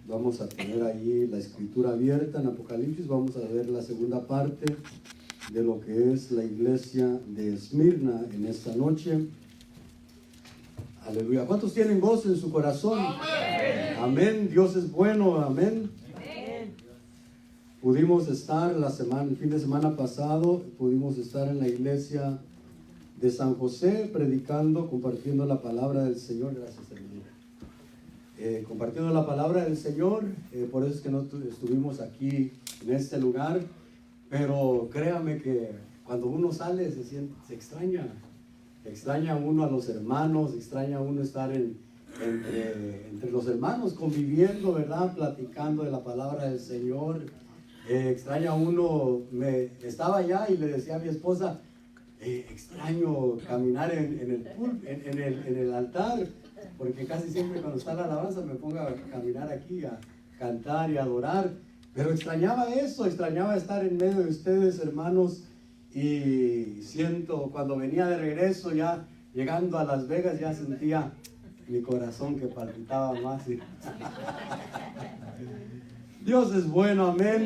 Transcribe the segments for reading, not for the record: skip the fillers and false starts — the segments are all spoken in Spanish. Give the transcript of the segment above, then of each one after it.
Vamos a tener ahí la escritura abierta en Apocalipsis. Vamos a ver la segunda parte de lo que es la iglesia de Esmirna en esta noche. Aleluya. ¿Cuántos tienen gozo en su corazón? Amén. Amén. Dios es bueno. Amén. Amén. Pudimos estar el fin de semana pasado, pudimos estar en la iglesia de San José predicando, compartiendo la palabra del Señor. Gracias, hermano. Compartiendo la palabra del Señor. Por eso es que no estuvimos aquí en este lugar. Pero créame que cuando uno sale se extraña uno a los hermanos, extraña uno estar entre los hermanos conviviendo, ¿verdad? Platicando de la palabra del Señor. Extraña uno, estaba allá y le decía a mi esposa, extraño caminar en el altar, porque casi siempre cuando está la alabanza me pongo a caminar aquí, a cantar y adorar. Pero extrañaba eso, extrañaba estar en medio de ustedes, hermanos. Y siento, cuando venía de regreso, ya llegando a Las Vegas, ya sentía mi corazón que palpitaba más. Dios es bueno, amén.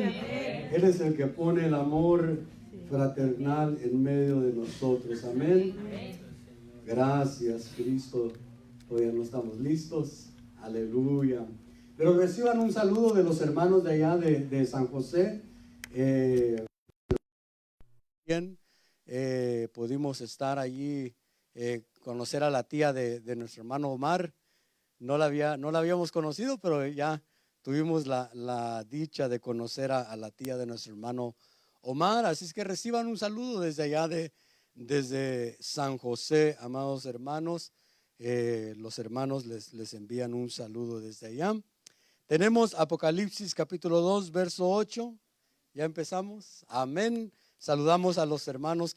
Él es el que pone el amor fraternal en medio de nosotros, amén. Gracias, Cristo. Todavía no estamos listos. Aleluya. Pero reciban un saludo de los hermanos de allá de San José. Bien, pudimos estar allí, conocer a la tía de nuestro hermano Omar. No la habíamos conocido, pero ya tuvimos la dicha de conocer a la tía de nuestro hermano Omar. Así es que reciban un saludo desde allá, desde San José, amados hermanos. Los hermanos les envían un saludo desde allá. Tenemos Apocalipsis capítulo 2, verso 8. Ya empezamos. Amén. Saludamos a los hermanos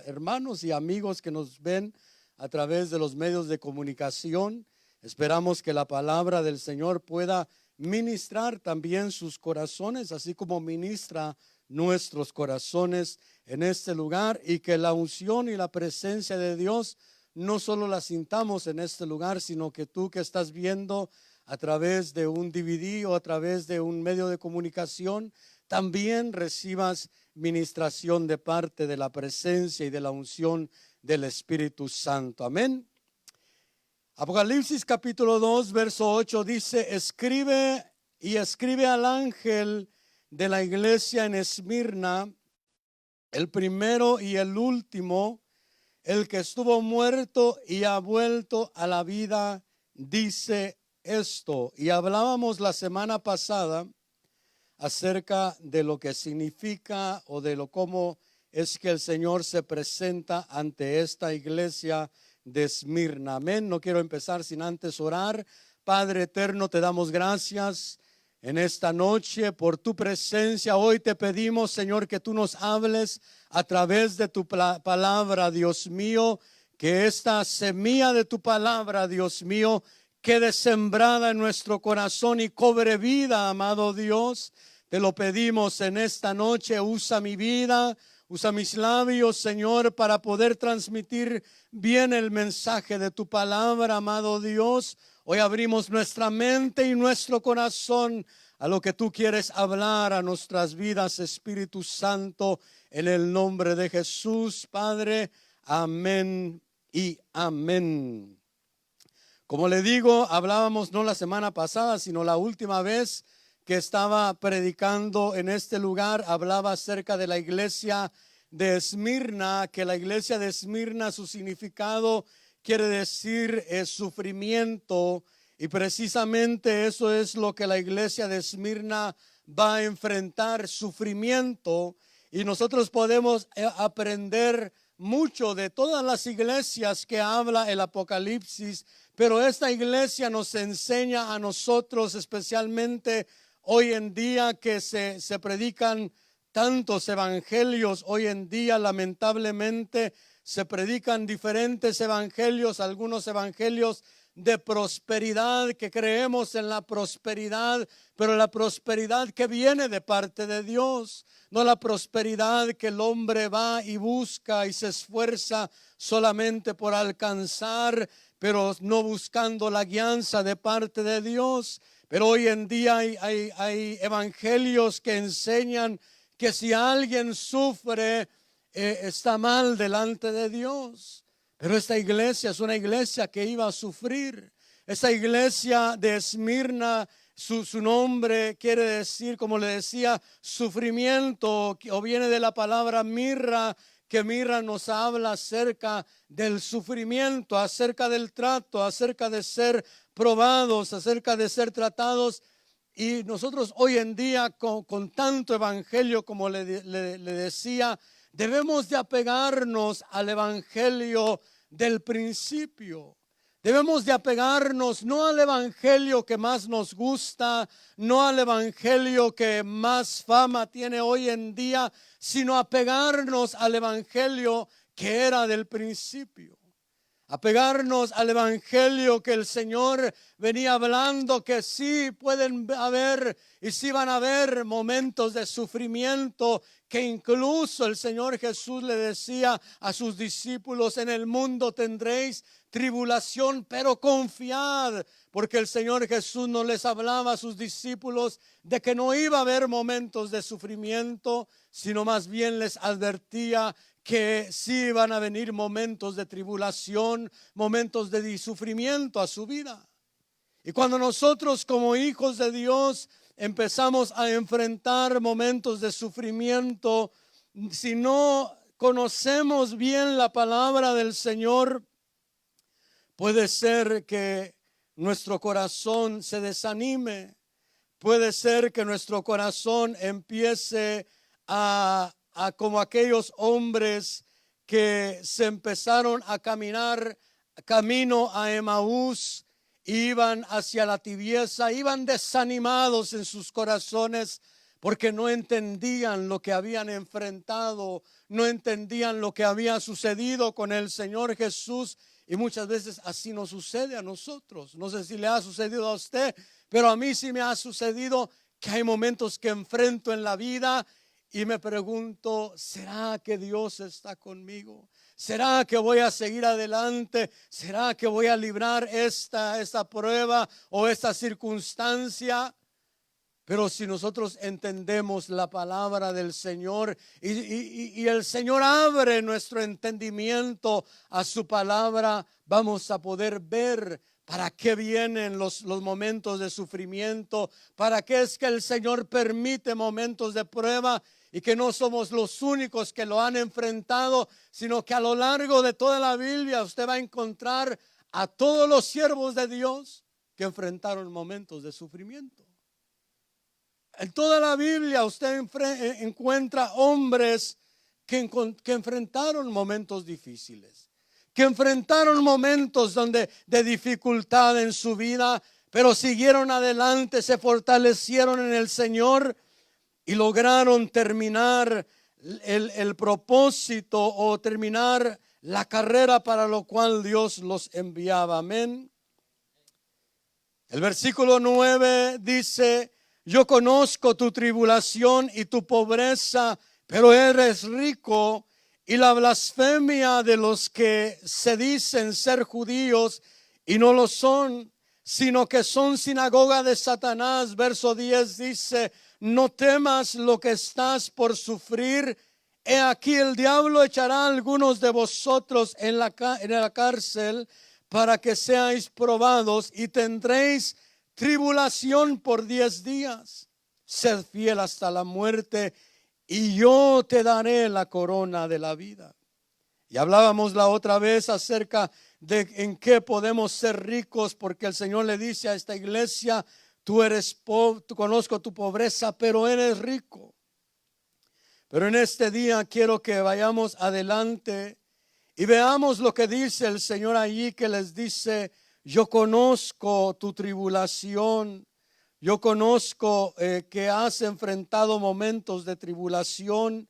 hermanos y amigos que nos ven a través de los medios de comunicación. Esperamos que la palabra del Señor pueda ministrar también sus corazones, así como ministra nuestros corazones en este lugar, y que la unción y la presencia de Dios no solo la sintamos en este lugar, sino que tú que estás viendo a través de un DVD o a través de un medio de comunicación, también recibas ministración de parte de la presencia y de la unción del Espíritu Santo. Amén. Apocalipsis capítulo 2, verso 8 dice: escribe al ángel de la iglesia en Esmirna, el primero y el último, el que estuvo muerto y ha vuelto a la vida, dice esto. Y hablábamos la semana pasada acerca de lo que significa o de cómo es que el Señor se presenta ante esta iglesia de Esmirna. Amén. No quiero empezar sin antes orar. Padre eterno, te damos gracias en esta noche por tu presencia. Hoy te pedimos, Señor, que tú nos hables a través de tu palabra, Dios mío, que esta semilla de tu palabra, Dios mío, quede sembrada en nuestro corazón y cobre vida, amado Dios. Te lo pedimos en esta noche. Usa mi vida, usa mis labios, Señor, para poder transmitir bien el mensaje de tu palabra, amado Dios. Hoy abrimos nuestra mente y nuestro corazón a lo que tú quieres hablar a nuestras vidas, Espíritu Santo, en el nombre de Jesús, Padre. Amén y amén. Como le digo, hablábamos no la semana pasada, sino la última vez que estaba predicando en este lugar, hablaba acerca de la iglesia de Esmirna, que la iglesia de Esmirna, su significado quiere decir sufrimiento, y precisamente eso es lo que la iglesia de Esmirna va a enfrentar, sufrimiento. Y nosotros podemos aprender mucho de todas las iglesias que habla el Apocalipsis, pero esta iglesia nos enseña a nosotros, especialmente hoy en día que se predican tantos evangelios. Hoy en día, lamentablemente, se predican diferentes evangelios, algunos evangelios de prosperidad, que creemos en la prosperidad, pero la prosperidad que viene de parte de Dios, no la prosperidad que el hombre va y busca y se esfuerza solamente por alcanzar, pero no buscando la guianza de parte de Dios. Pero hoy en día hay evangelios que enseñan que si alguien sufre, está mal delante de Dios. Pero esta iglesia es una iglesia que iba a sufrir. Esta iglesia de Esmirna, su nombre quiere decir, como le decía, sufrimiento, o viene de la palabra mirra, que mirra nos habla acerca del sufrimiento, acerca del trato, acerca de ser probados, acerca de ser tratados. Y nosotros hoy en día con tanto evangelio, como le decía, debemos de apegarnos al evangelio del principio. Debemos de apegarnos no al evangelio que más nos gusta, no al evangelio que más fama tiene hoy en día, sino apegarnos al evangelio que era del principio. Apegarnos al evangelio que el Señor venía hablando, que sí pueden haber y sí van a haber momentos de sufrimiento, que incluso el Señor Jesús le decía a sus discípulos: en el mundo tendréis tribulación, pero confiad, porque el Señor Jesús no les hablaba a sus discípulos de que no iba a haber momentos de sufrimiento, sino más bien les advertía que sí van a venir momentos de tribulación, momentos de sufrimiento a su vida. Y cuando nosotros como hijos de Dios empezamos a enfrentar momentos de sufrimiento, si no conocemos bien la palabra del Señor, puede ser que nuestro corazón se desanime, puede ser que nuestro corazón empiece a como aquellos hombres que se empezaron a caminar camino a Emaús, iban hacia la tibieza, iban desanimados en sus corazones porque no entendían lo que habían enfrentado, no entendían lo que había sucedido con el Señor Jesús. Y muchas veces así nos sucede a nosotros. No sé si le ha sucedido a usted, pero a mí sí me ha sucedido que hay momentos que enfrento en la vida y me pregunto: ¿será que Dios está conmigo? ¿Será que voy a seguir adelante? ¿Será que voy a librar esta prueba o esta circunstancia? Pero si nosotros entendemos la palabra del Señor y el Señor abre nuestro entendimiento a su palabra, vamos a poder ver para qué vienen los momentos de sufrimiento, para qué es que el Señor permite momentos de prueba, y que no somos los únicos que lo han enfrentado, sino que a lo largo de toda la Biblia usted va a encontrar a todos los siervos de Dios que enfrentaron momentos de sufrimiento. En toda la Biblia usted encuentra hombres que enfrentaron momentos difíciles, que enfrentaron momentos de dificultad en su vida, pero siguieron adelante, se fortalecieron en el Señor y lograron terminar el propósito o terminar la carrera para lo cual Dios los enviaba. Amén. El versículo 9 dice: yo conozco tu tribulación y tu pobreza, pero eres rico, y la blasfemia de los que se dicen ser judíos y no lo son, sino que son sinagoga de Satanás. Verso 10 dice: no temas lo que estás por sufrir. He aquí el diablo echará a algunos de vosotros en la cárcel para que seáis probados y tendréis tribulación por 10 días. Sed fiel hasta la muerte y yo te daré la corona de la vida. Y hablábamos la otra vez acerca de en qué podemos ser ricos, porque el Señor le dice a esta iglesia: tú eres pobre, conozco tu pobreza, pero eres rico. Pero en este día quiero que vayamos adelante y veamos lo que dice el Señor allí, que les dice: yo conozco tu tribulación, yo conozco que has enfrentado momentos de tribulación,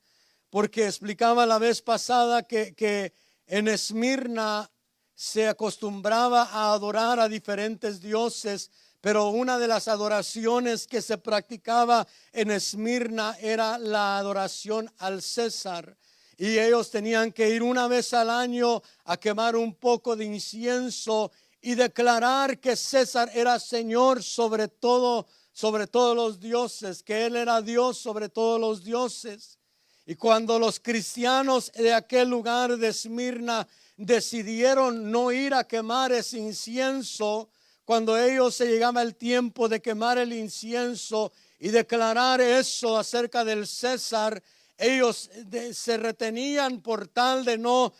porque explicaba la vez pasada que en Esmirna se acostumbraba a adorar a diferentes dioses, pero una de las adoraciones que se practicaba en Esmirna era la adoración al César. Y ellos tenían que ir una vez al año a quemar un poco de incienso y declarar que César era Señor sobre todos los dioses, que Él era Dios sobre todos los dioses. Y cuando los cristianos de aquel lugar de Esmirna decidieron no ir a quemar ese incienso, cuando ellos se llegaba el tiempo de quemar el incienso y declarar eso acerca del César, ellos se retenían por tal de no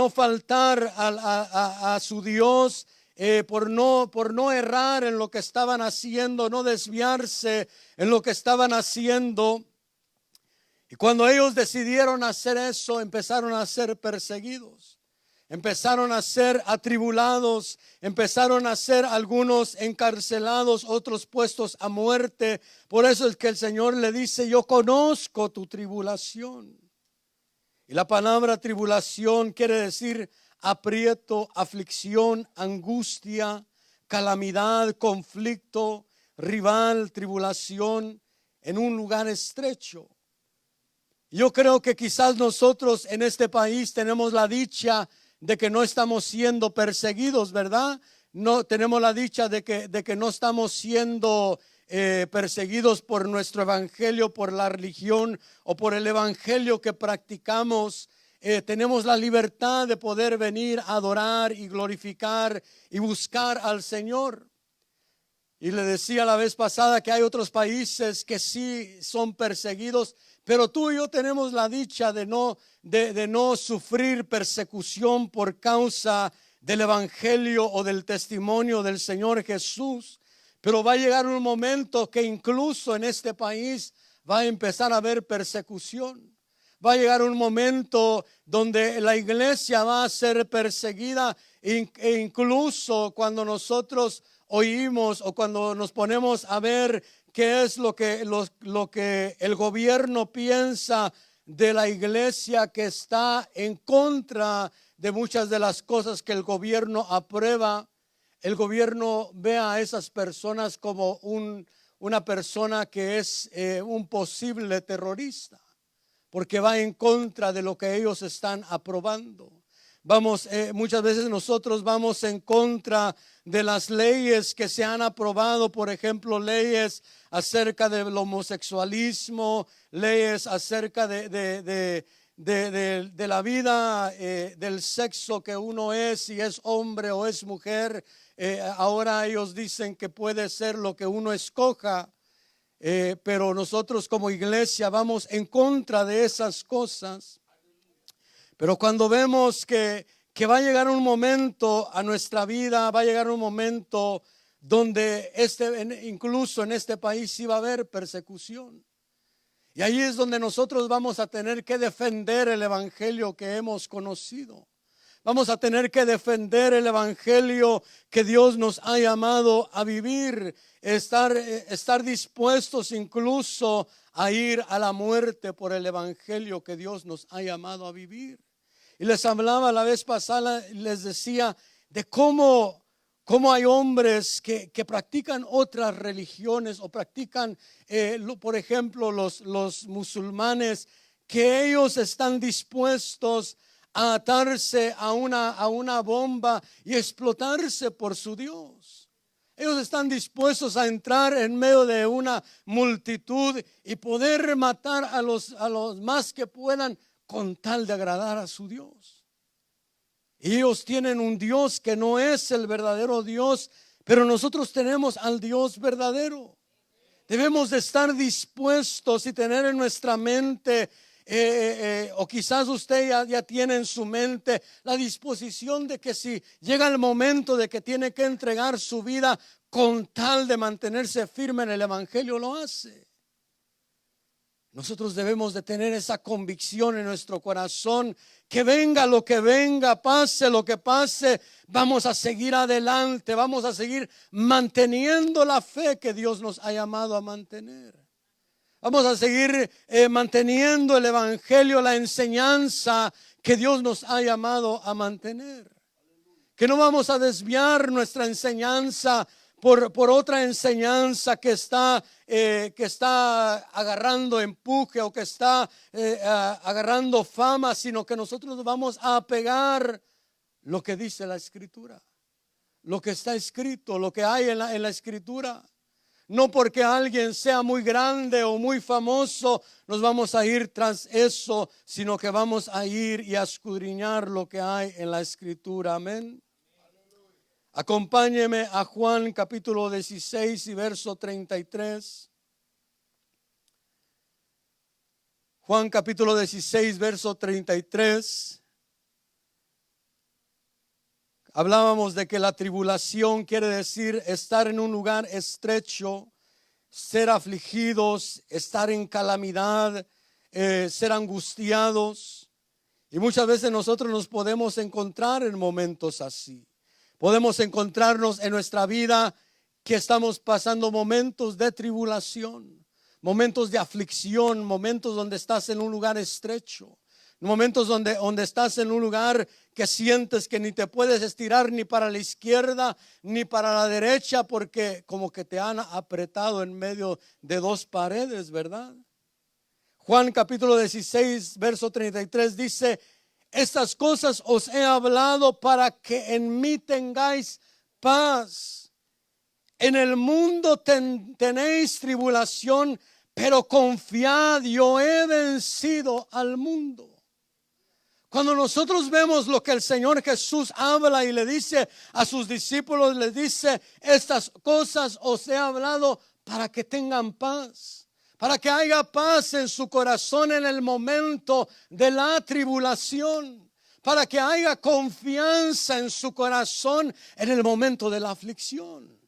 faltar a su Dios, por no errar en lo que estaban haciendo, no desviarse en lo que estaban haciendo. Y cuando ellos decidieron hacer eso, empezaron a ser perseguidos, empezaron a ser atribulados, empezaron a ser algunos encarcelados, otros puestos a muerte. Por eso es que el Señor le dice: yo conozco tu tribulación. Y la palabra tribulación quiere decir aprieto, aflicción, angustia, calamidad, conflicto, rival, tribulación en un lugar estrecho. Yo creo que quizás nosotros en este país tenemos la dicha de que no estamos siendo perseguidos, ¿verdad? No tenemos la dicha de que no estamos siendo perseguidos por nuestro evangelio, por la religión o por el evangelio que practicamos. Tenemos la libertad de poder venir a adorar y glorificar y buscar al Señor. Y le decía la vez pasada que hay otros países que sí son perseguidos, pero tú y yo tenemos la dicha de no sufrir persecución por causa del evangelio o del testimonio del Señor Jesús. Pero va a llegar un momento que incluso en este país va a empezar a haber persecución. Va a llegar un momento donde la iglesia va a ser perseguida, e incluso cuando nosotros oímos o cuando nos ponemos a ver qué es lo que el gobierno piensa de la iglesia, que está en contra de muchas de las cosas que el gobierno aprueba. El gobierno ve a esas personas como una persona que es un posible terrorista, porque va en contra de lo que ellos están aprobando. Muchas veces nosotros vamos en contra de las leyes que se han aprobado, por ejemplo, leyes acerca del homosexualismo, leyes acerca de la vida, del sexo que uno es, si es hombre o es mujer. Ahora ellos dicen que puede ser lo que uno escoja, pero nosotros como iglesia vamos en contra de esas cosas. Pero cuando vemos que va a llegar un momento a nuestra vida, va a llegar un momento donde incluso en este país sí va a haber persecución. Y ahí es donde nosotros vamos a tener que defender el evangelio que hemos conocido. Vamos a tener que defender el evangelio que Dios nos ha llamado a vivir, estar dispuestos incluso a ir a la muerte por el evangelio que Dios nos ha llamado a vivir. Y les hablaba la vez pasada, les decía de cómo hay hombres que practican otras religiones o practican, por ejemplo, los musulmanes, que ellos están dispuestos a atarse a una bomba y explotarse por su Dios. Ellos están dispuestos a entrar en medio de una multitud y poder matar a los más que puedan, con tal de agradar a su Dios. Ellos tienen un Dios que no es el verdadero Dios, pero nosotros tenemos al Dios verdadero. Debemos de estar dispuestos y tener en nuestra mente, o quizás usted ya tiene en su mente la disposición de que si llega el momento de que tiene que entregar su vida con tal de mantenerse firme en el evangelio, lo hace. Nosotros debemos de tener esa convicción en nuestro corazón, que venga lo que venga, pase lo que pase, vamos a seguir adelante, vamos a seguir manteniendo la fe que Dios nos ha llamado a mantener. Vamos a seguir manteniendo el evangelio, la enseñanza que Dios nos ha llamado a mantener. Que no vamos a desviar nuestra enseñanza por otra enseñanza que está agarrando empuje o que está agarrando fama, sino que nosotros nos vamos a apegar lo que dice la Escritura. lo que está escrito, lo que hay en la escritura. No porque alguien sea muy grande o muy famoso nos vamos a ir tras eso, sino que vamos a ir y a escudriñar lo que hay en la escritura. Amén. Acompáñeme a Juan capítulo 16 y verso 33. Juan capítulo 16, verso 33. Hablábamos de que la tribulación quiere decir estar en un lugar estrecho, ser afligidos, estar en calamidad, ser angustiados. Y muchas veces nosotros nos podemos encontrar en momentos así. Podemos encontrarnos en nuestra vida que estamos pasando momentos de tribulación, momentos de aflicción, momentos donde estás en un lugar estrecho. Momentos donde estás en un lugar que sientes que ni te puedes estirar ni para la izquierda ni para la derecha, porque como que te han apretado en medio de dos paredes, ¿verdad? Juan capítulo 16, verso 33 dice: estas cosas os he hablado para que en mí tengáis paz. En el mundo tenéis tribulación, pero confiad, yo he vencido al mundo. Cuando nosotros vemos lo que el Señor Jesús habla y le dice a sus discípulos, les dice: estas cosas os he hablado para que tengan paz, para que haya paz en su corazón en el momento de la tribulación, para que haya confianza en su corazón en el momento de la aflicción,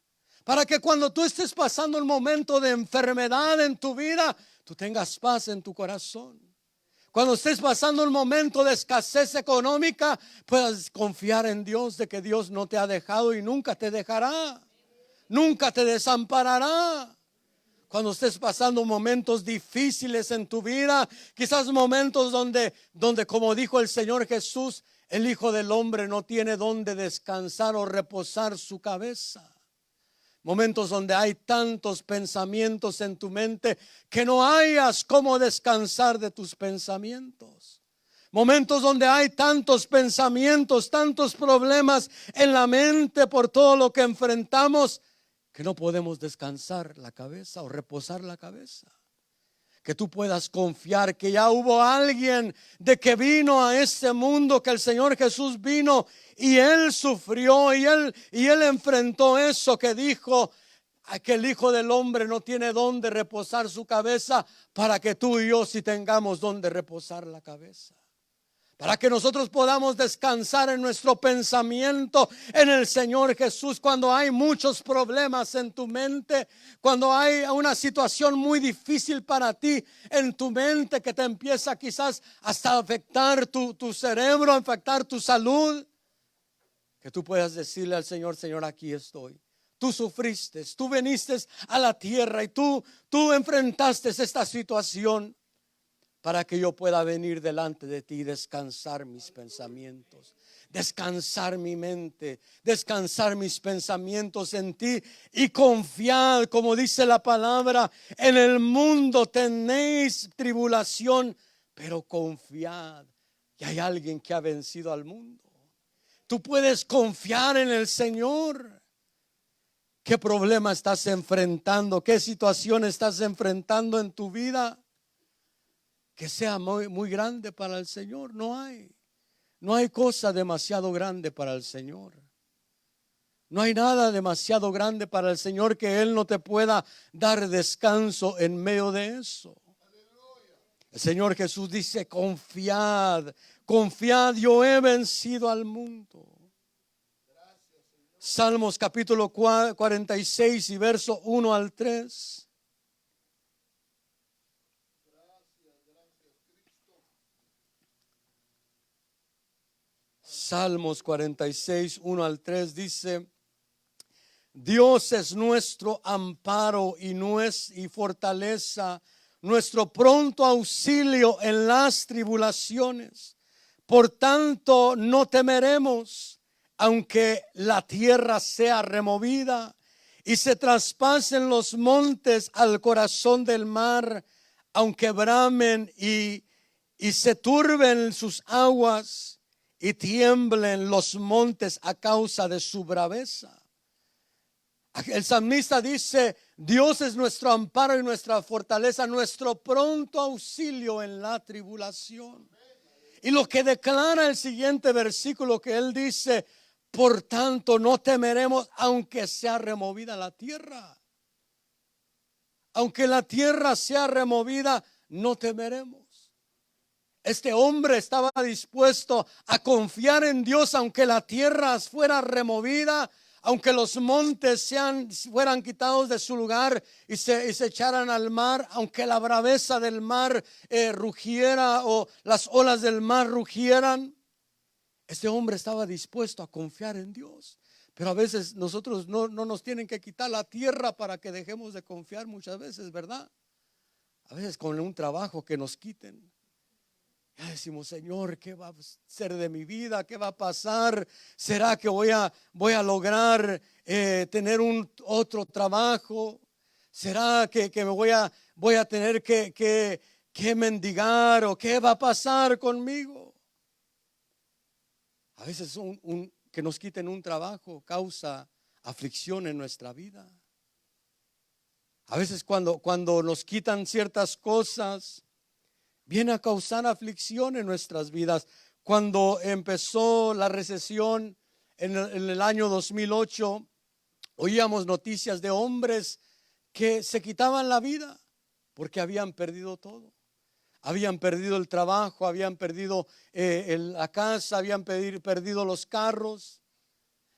para que cuando tú estés pasando un momento de enfermedad en tu vida, tú tengas paz en tu corazón. Cuando estés pasando un momento de escasez económica, puedas confiar en Dios de que Dios no te ha dejado y nunca te dejará, nunca te desamparará. Cuando estés pasando momentos difíciles en tu vida, quizás momentos donde como dijo el Señor Jesús, el Hijo del Hombre no tiene donde descansar o reposar su cabeza. Momentos donde hay tantos pensamientos en tu mente que no hayas cómo descansar de tus pensamientos. Momentos donde hay tantos pensamientos, tantos problemas en la mente por todo lo que enfrentamos, que no podemos descansar la cabeza o reposar la cabeza. Que tú puedas confiar que ya hubo alguien de que vino a este mundo, que el Señor Jesús vino y Él sufrió y él enfrentó eso, que dijo que el Hijo del Hombre no tiene donde reposar su cabeza, para que tú y yo sí tengamos donde reposar la cabeza. Para que nosotros podamos descansar en nuestro pensamiento en el Señor Jesús. Cuando hay muchos problemas en tu mente, cuando hay una situación muy difícil para ti en tu mente, que te empieza quizás hasta afectar tu cerebro, afectar tu salud, que tú puedas decirle al Señor: Señor, aquí estoy. Tú sufriste, tú viniste a la tierra y tú enfrentaste esta situación, para que yo pueda venir delante de ti y descansar mis pensamientos, descansar mi mente, descansar mis pensamientos en ti y confiar, como dice la palabra: en el mundo tenéis tribulación, pero confiad, que hay alguien que ha vencido al mundo. Tú puedes confiar en el Señor. ¿Qué problema estás enfrentando? ¿Qué situación estás enfrentando en tu vida que sea muy, muy grande para el Señor? No hay cosa demasiado grande para el Señor. No hay nada demasiado grande para el Señor que Él no te pueda dar descanso en medio de eso. El Señor Jesús dice: confiad, confiad, yo he vencido al mundo. Salmos capítulo 46 y verso 1 al 3. Salmos 46, 1 al 3 dice: Dios es nuestro amparo y fortaleza, nuestro pronto auxilio en las tribulaciones. Por tanto, no temeremos, aunque la tierra sea removida y se traspasen los montes al corazón del mar, aunque bramen y se turben sus aguas, y tiemblen los montes a causa de su braveza. El salmista dice: Dios es nuestro amparo y nuestra fortaleza, nuestro pronto auxilio en la tribulación. Y lo que declara el siguiente versículo, que él dice: por tanto no temeremos aunque sea removida la tierra. Aunque la tierra sea removida, no temeremos. Este hombre estaba dispuesto a confiar en Dios aunque la tierra fuera removida, aunque los montes fueran quitados de su lugar y se echaran al mar, aunque la braveza del mar rugiera o las olas del mar rugieran. Este hombre estaba dispuesto a confiar en Dios. Pero a veces nosotros no nos tienen que quitar la tierra para que dejemos de confiar muchas veces, ¿verdad? A veces con un trabajo que nos quiten. Ya decimos: Señor, ¿qué va a ser de mi vida? ¿Qué va a pasar? ¿Será que voy a lograr tener otro trabajo? ¿Será que me voy a tener que mendigar? ¿O qué va a pasar conmigo? A veces que nos quiten un trabajo causa aflicción en nuestra vida. A veces cuando nos quitan ciertas cosas, viene a causar aflicción en nuestras vidas. Cuando empezó la recesión en el año 2008, oíamos noticias de hombres que se quitaban la vida porque habían perdido todo. Habían perdido el trabajo, habían perdido la casa, habían perdido los carros.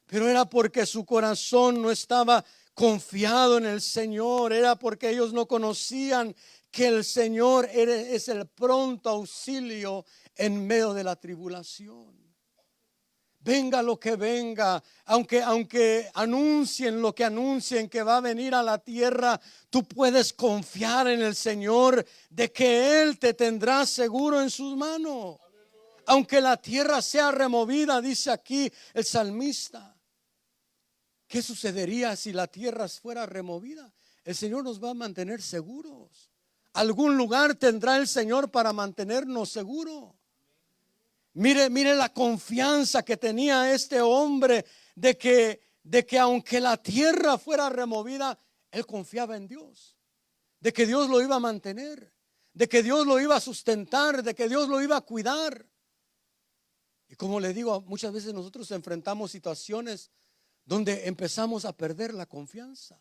Pero era porque su corazón no estaba confiado en el Señor. Era porque ellos no conocían que el Señor es el pronto auxilio en medio de la tribulación. Venga lo que venga, aunque anuncien lo que anuncien que va a venir a la tierra, tú puedes confiar en el Señor de que Él te tendrá seguro en sus manos. Aunque la tierra sea removida, dice aquí el salmista. ¿Qué sucedería si la tierra fuera removida? El Señor nos va a mantener seguros. Algún lugar tendrá el Señor para mantenernos seguros. Mire la confianza que tenía este hombre de que aunque la tierra fuera removida, él confiaba en Dios, de que Dios lo iba a mantener, de que Dios lo iba a sustentar, de que Dios lo iba a cuidar. Y como le digo, muchas veces nosotros enfrentamos situaciones donde empezamos a perder la confianza.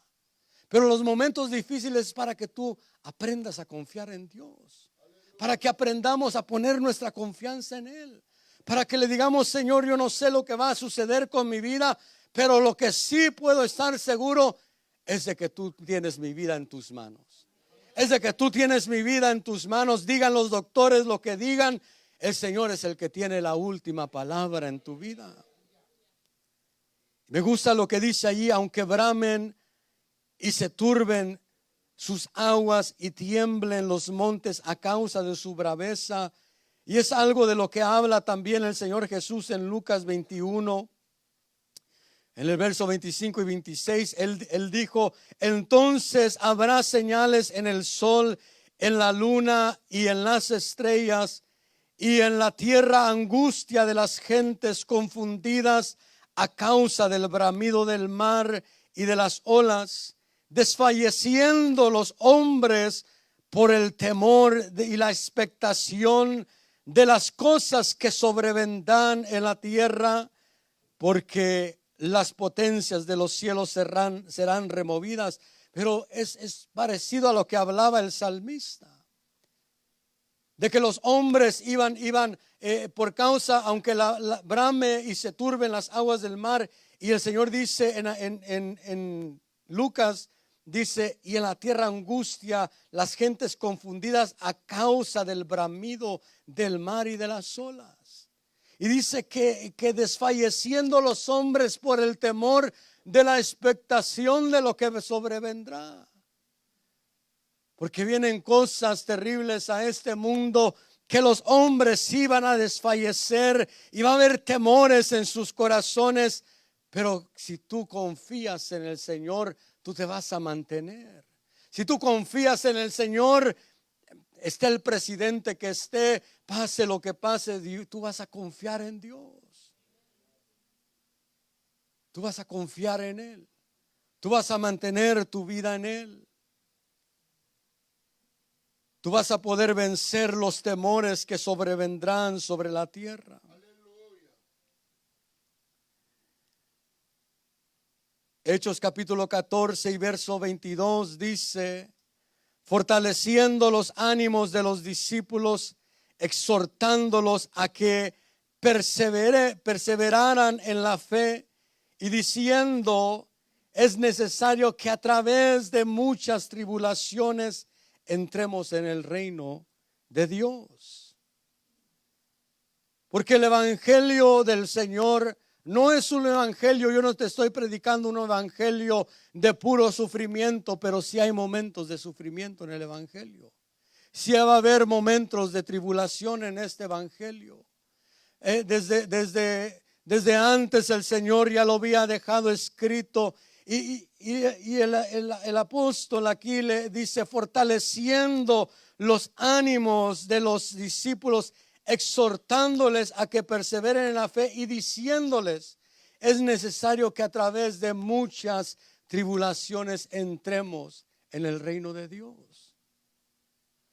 Pero los momentos difíciles es para que tú aprendas a confiar en Dios, para que aprendamos a poner nuestra confianza en Él, para que le digamos: Señor, yo no sé lo que va a suceder con mi vida, pero lo que sí puedo estar seguro es de que tú tienes mi vida en tus manos. Es de que tú tienes mi vida en tus manos. Digan los doctores lo que digan, el Señor es el que tiene la última palabra en tu vida. Me gusta lo que dice allí: aunque bramen y se turben sus aguas y tiemblen los montes a causa de su braveza. Y es algo de lo que habla también el Señor Jesús en Lucas 21, en el verso 25 y 26. Él dijo: entonces habrá señales en el sol, en la luna y en las estrellas, y en la tierra angustia de las gentes confundidas a causa del bramido del mar y de las olas, desfalleciendo los hombres por el temor y la expectación de las cosas que sobrevendrán en la tierra, porque las potencias de los cielos serán removidas. Pero es parecido a lo que hablaba el salmista, de que los hombres iban por causa, aunque la brame y se turben las aguas del mar. Y el Señor dice en Lucas, dice: y en la tierra angustia, las gentes confundidas a causa del bramido del mar y de las olas. Y dice que desfalleciendo los hombres por el temor de la expectación de lo que sobrevendrá. Porque vienen cosas terribles a este mundo, que los hombres iban a desfallecer y va a haber temores en sus corazones. Pero si tú confías en el Señor, tú te vas a mantener. Si tú confías en el Señor, esté el presidente que esté, pase lo que pase, tú vas a confiar en Dios. Tú vas a confiar en Él. Tú vas a mantener tu vida en Él. Tú vas a poder vencer los temores que sobrevendrán sobre la tierra. Hechos capítulo 14 y verso 22 dice: fortaleciendo los ánimos de los discípulos, exhortándolos a que perseveraran en la fe, y diciendo: es necesario que a través de muchas tribulaciones entremos en el reino de Dios. Porque el evangelio del Señor no es un evangelio, yo no te estoy predicando un evangelio de puro sufrimiento, pero sí hay momentos de sufrimiento en el evangelio. Sí va a haber momentos de tribulación en este evangelio. Desde antes el Señor ya lo había dejado escrito, y el apóstol aquí le dice: fortaleciendo los ánimos de los discípulos, exhortándoles a que perseveren en la fe, y diciéndoles: es necesario que a través de muchas tribulaciones entremos en el reino de Dios.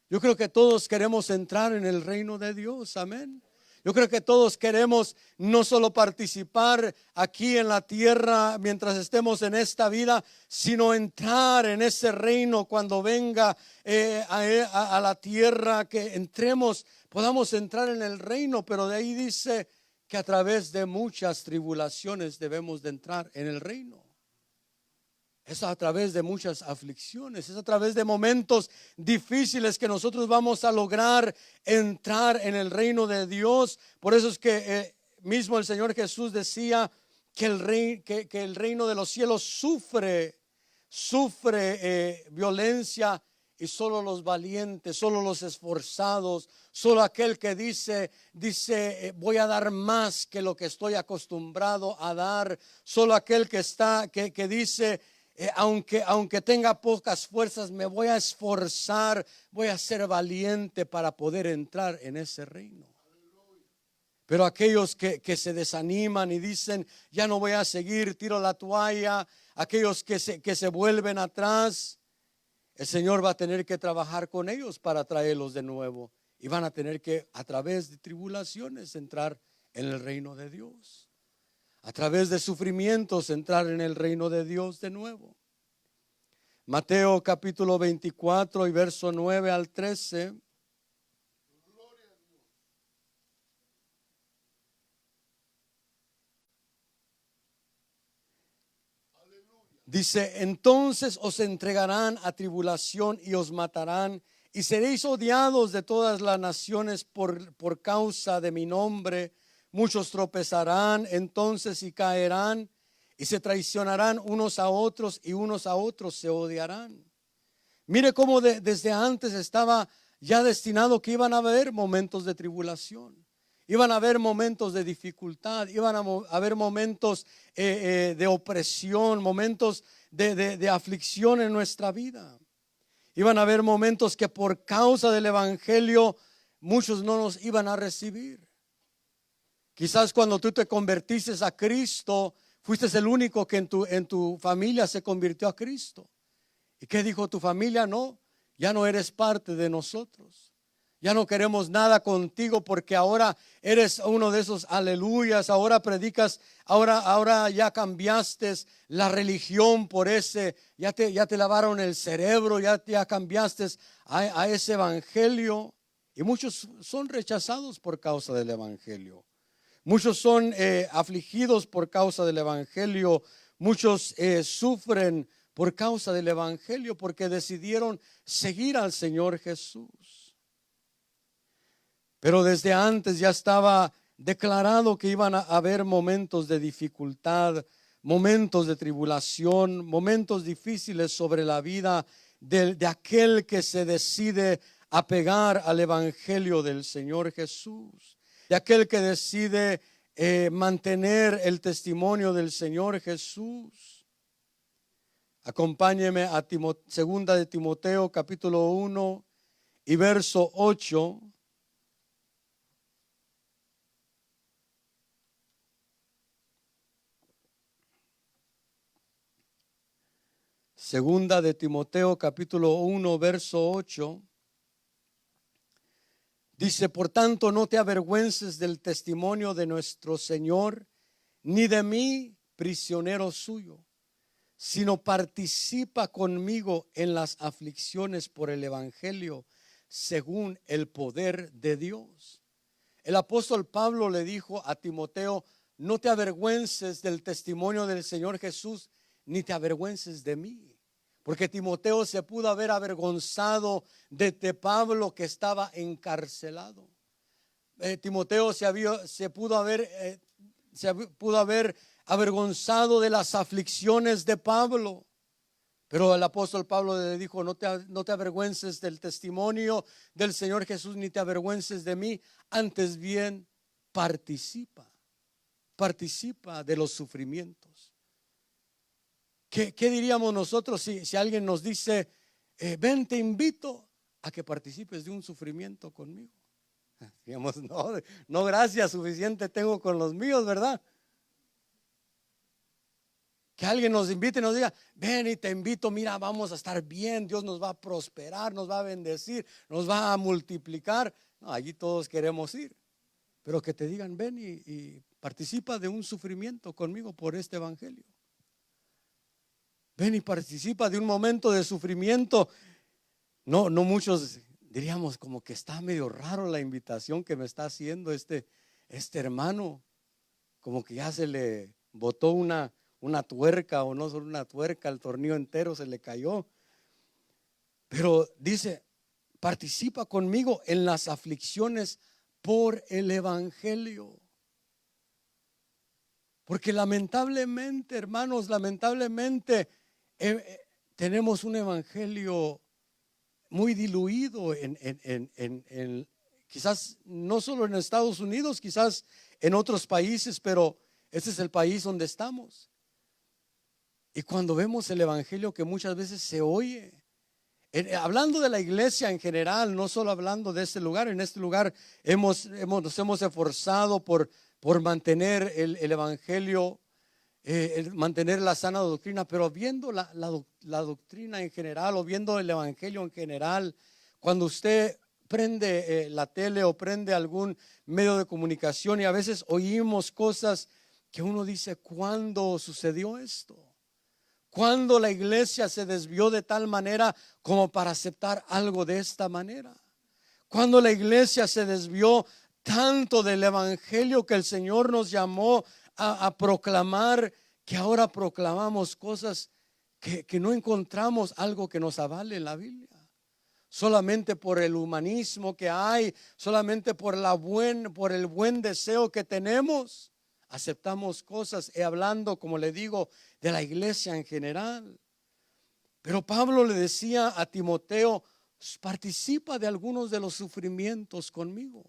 Yo creo que todos queremos entrar en el reino de Dios, amén. Yo creo que todos queremos no solo participar aquí en la tierra mientras estemos en esta vida, sino entrar en ese reino cuando venga a la tierra, que entremos, podamos entrar en el reino. Pero de ahí dice que a través de muchas tribulaciones debemos de entrar en el reino. Es a través de muchas aflicciones, es a través de momentos difíciles que nosotros vamos a lograr entrar en el reino de Dios. Por eso es que mismo el Señor Jesús decía que el reino de los cielos sufre violencia, y solo los valientes, solo los esforzados, solo aquel que dice voy a dar más que lo que estoy acostumbrado a dar, solo aquel que dice aunque tenga pocas fuerzas, me voy a esforzar, voy a ser valiente para poder entrar en ese reino. Pero aquellos que se desaniman y dicen: ya no voy a seguir, tiro la toalla, aquellos que se vuelven atrás, el Señor va a tener que trabajar con ellos para traerlos de nuevo, y van a tener que, a través de tribulaciones, entrar en el reino de Dios. A través de sufrimientos, entrar en el reino de Dios de nuevo. Mateo capítulo 24 y verso 9 al 13. Dice: entonces os entregarán a tribulación y os matarán, y seréis odiados de todas las naciones por causa de mi nombre. Muchos tropezarán entonces y caerán, y se traicionarán unos a otros, y unos a otros se odiarán. Mire cómo desde antes estaba ya destinado que iban a haber momentos de tribulación, iban a haber momentos de dificultad, iban a haber momentos de opresión, momentos de aflicción en nuestra vida. Iban a haber momentos que por causa del evangelio muchos no nos iban a recibir. Quizás cuando tú te convertiste a Cristo, fuiste el único que en tu familia se convirtió a Cristo. ¿Y qué dijo tu familia? No, ya no eres parte de nosotros. Ya no queremos nada contigo, porque ahora eres uno de esos aleluyas, ahora predicas, ahora ya cambiaste la religión por ese, ya te lavaron el cerebro, ya cambiaste a ese evangelio. Y muchos son rechazados por causa del evangelio. Muchos son afligidos por causa del evangelio. Muchos sufren por causa del evangelio, porque decidieron seguir al Señor Jesús. Pero desde antes ya estaba declarado que iban a haber momentos de dificultad, momentos de tribulación, momentos difíciles sobre la vida de aquel que se decide apegar al evangelio del Señor Jesús, de aquel que decide mantener el testimonio del Señor Jesús. Acompáñeme a segunda de Timoteo capítulo 1 y verso 8. Segunda de Timoteo capítulo 1 verso 8. Dice: por tanto, no te avergüences del testimonio de nuestro Señor, ni de mí, prisionero suyo, sino participa conmigo en las aflicciones por el evangelio, según el poder de Dios. El apóstol Pablo le dijo a Timoteo: no te avergüences del testimonio del Señor Jesús, ni te avergüences de mí. Porque Timoteo se pudo haber avergonzado de Pablo, que estaba encarcelado. Timoteo se pudo haber avergonzado de las aflicciones de Pablo. Pero el apóstol Pablo le dijo: no te avergüences del testimonio del Señor Jesús, ni te avergüences de mí. Antes bien, participa de los sufrimientos. ¿Qué diríamos nosotros si alguien nos dice: ven, te invito a que participes de un sufrimiento conmigo? Digamos: no, gracias, suficiente tengo con los míos, ¿verdad? Que alguien nos invite y nos diga: ven y te invito, mira, vamos a estar bien, Dios nos va a prosperar, nos va a bendecir, nos va a multiplicar. No, allí todos queremos ir. Pero que te digan: ven y participa de un sufrimiento conmigo por este evangelio. Ven y participa de un momento de sufrimiento. No muchos diríamos: como que está medio raro la invitación que me está haciendo este hermano. Como que ya se le botó una tuerca, o no solo una tuerca, el tornillo entero se le cayó. Pero dice: participa conmigo en las aflicciones por el evangelio. Porque lamentablemente, hermanos, tenemos un evangelio muy diluido quizás no solo en Estados Unidos, quizás en otros países, pero este es el país donde estamos. Y cuando vemos el evangelio que muchas veces se oye, hablando de la iglesia en general, no solo hablando de este lugar, en este lugar nos hemos esforzado por mantener el evangelio, mantener la sana doctrina, pero viendo la doctrina en general, o viendo el evangelio en general, cuando usted prende la tele o prende algún medio de comunicación, y a veces oímos cosas que uno dice: ¿cuándo sucedió esto? ¿Cuándo la iglesia se desvió de tal manera como para aceptar algo de esta manera? ¿Cuándo la iglesia se desvió tanto del evangelio que el Señor nos llamó a proclamar, que ahora proclamamos cosas que no encontramos algo que nos avale en la Biblia? Solamente por el humanismo que hay, solamente por el buen deseo que tenemos, aceptamos cosas, hablando, como le digo, de la iglesia en general. Pero Pablo le decía a Timoteo: participa de algunos de los sufrimientos conmigo.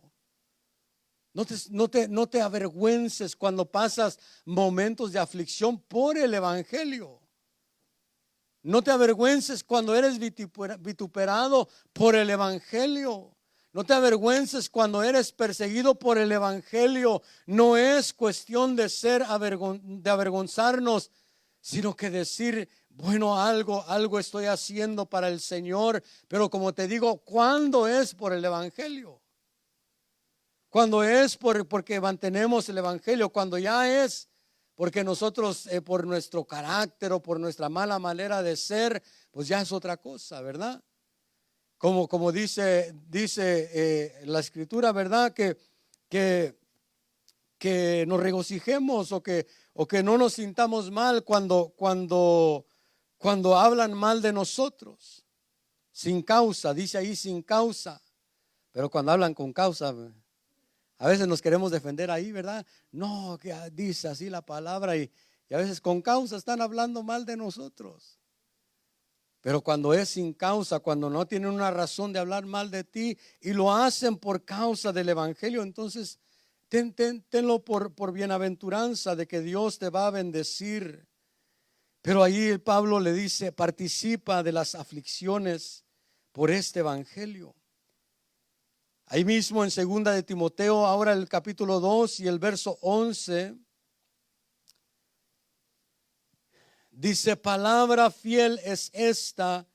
No te avergüences cuando pasas momentos de aflicción por el evangelio. No te avergüences cuando eres vituperado por el evangelio. No te avergüences cuando eres perseguido por el evangelio. No es cuestión de de avergonzarnos, sino que decir: bueno, algo estoy haciendo para el Señor. Pero como te digo, ¿cuándo es por el evangelio? Cuando es porque mantenemos el evangelio, cuando ya es porque nosotros por nuestro carácter o por nuestra mala manera de ser, pues ya es otra cosa, ¿verdad? Como dice la escritura, ¿verdad? Que nos regocijemos, o que no nos sintamos mal cuando hablan mal de nosotros sin causa. Dice ahí: sin causa. Pero cuando hablan con causa, a veces nos queremos defender ahí, ¿verdad? No, que dice así la palabra, y a veces con causa están hablando mal de nosotros. Pero cuando es sin causa, cuando no tienen una razón de hablar mal de ti y lo hacen por causa del evangelio, entonces tenlo por bienaventuranza de que Dios te va a bendecir. Pero ahí Pablo le dice: participa de las aflicciones por este evangelio. Ahí mismo en segunda de Timoteo, ahora el capítulo 2 y el verso 11, dice: palabra fiel es esta,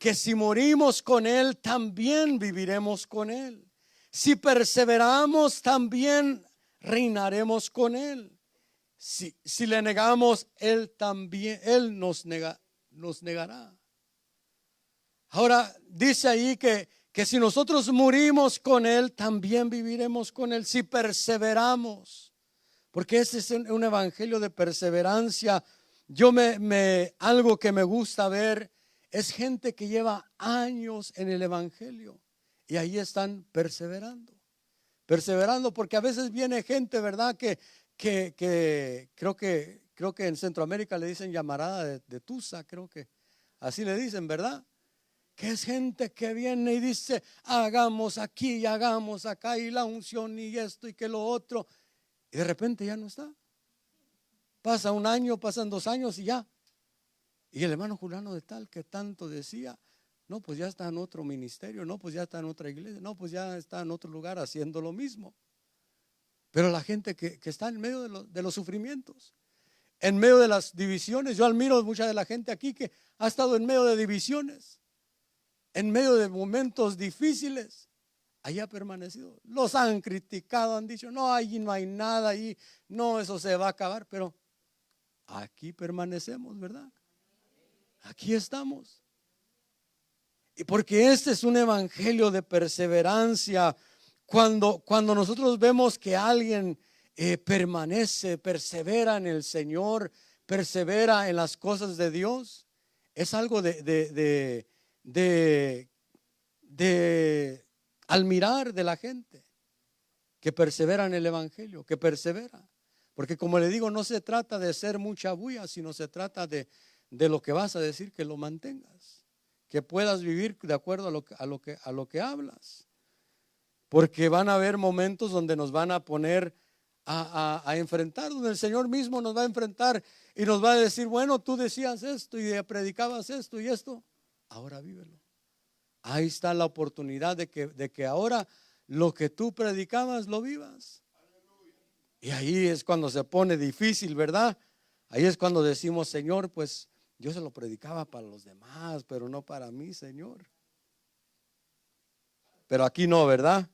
que si morimos con Él, también viviremos con Él. Si perseveramos, también reinaremos con Él. Si le negamos, Él también, Él nos negará. Ahora dice ahí que si nosotros morimos con Él, también viviremos con Él. Si perseveramos, porque ese es un evangelio de perseverancia. Algo que me gusta ver es gente que lleva años en el evangelio y ahí están perseverando, porque a veces viene gente, ¿verdad? Que creo que en Centroamérica le dicen llamarada de tusa, creo que así le dicen, ¿verdad? Que es gente que viene y dice: hagamos aquí y hagamos acá y la unción y esto y que lo otro, y de repente ya no está. Pasa un año, pasan 2 años y ya. Y el hermano fulano de tal que tanto decía, no, pues ya está en otro ministerio, no, pues ya está en otra iglesia, no, pues ya está en otro lugar haciendo lo mismo. Pero la gente que está en medio de los sufrimientos, en medio de las divisiones, yo admiro mucha de la gente aquí que ha estado en medio de divisiones, en medio de momentos difíciles, ahí ha permanecido. Los han criticado, han dicho: no, allí no hay nada, ahí no, eso se va a acabar, pero aquí permanecemos, ¿verdad? Aquí estamos. Y porque este es un evangelio de perseverancia. Cuando nosotros vemos que alguien permanece, persevera en el Señor, persevera en las cosas de Dios, es algo de admirar de la gente que persevera en el evangelio, que persevera. Porque como le digo, no se trata de ser mucha bulla, sino se trata de lo que vas a decir, que lo mantengas, que puedas vivir de acuerdo a lo que hablas. Porque van a haber momentos donde nos van a poner a enfrentar, donde el Señor mismo nos va a enfrentar y nos va a decir: bueno, tú decías esto y predicabas esto y esto, ahora vívelo. Ahí está la oportunidad de que ahora lo que tú predicabas lo vivas. Y ahí es cuando se pone difícil, ¿verdad? Ahí es cuando decimos: Señor, pues yo se lo predicaba para los demás, pero no para mí, Señor. Pero aquí no, ¿verdad?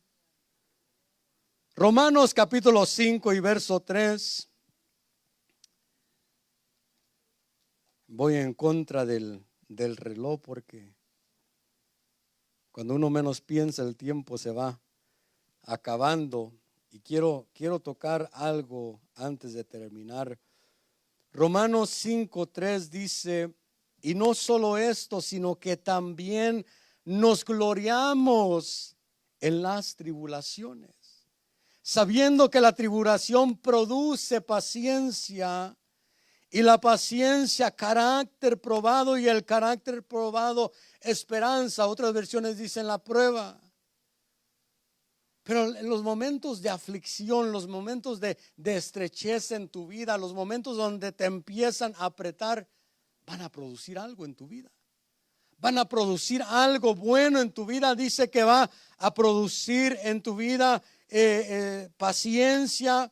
Romanos capítulo 5 y verso 3. Voy en contra del reloj, porque cuando uno menos piensa el tiempo se va acabando. Y quiero tocar algo antes de terminar. Romanos 5:3 dice: y no solo esto, sino que también nos gloriamos en las tribulaciones, sabiendo que la tribulación produce paciencia, y la paciencia carácter probado, y el carácter probado esperanza. Otras versiones dicen la prueba. Pero en los momentos de aflicción, los momentos de estrechez en tu vida, los momentos donde te empiezan a apretar, van a producir algo en tu vida. Van a producir algo bueno en tu vida. Dice que va a producir en tu vida paciencia.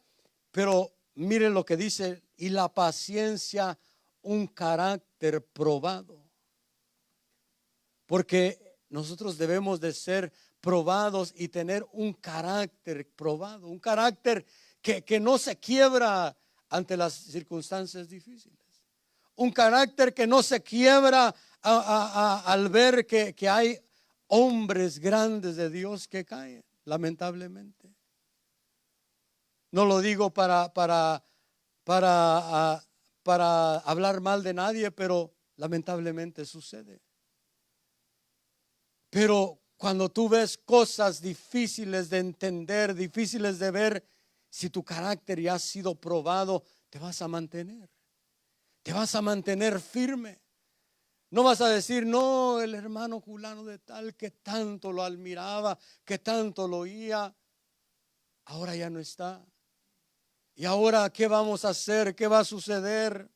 Pero miren lo que dice: y la paciencia, un carácter probado. Porque nosotros debemos de ser probados y tener un carácter probado, un carácter que no se quiebra ante las circunstancias difíciles, un carácter que no se quiebra al ver que hay hombres grandes de Dios que caen, lamentablemente. No lo digo para hablar mal de nadie, pero lamentablemente sucede. Pero cuando tú ves cosas difíciles de entender, difíciles de ver, si tu carácter ya ha sido probado, te vas a mantener firme. No vas a decir: no, el hermano fulano de tal que tanto lo admiraba, que tanto lo oía, ahora ya no está. ¿Y ahora qué vamos a hacer? ¿Qué va a suceder?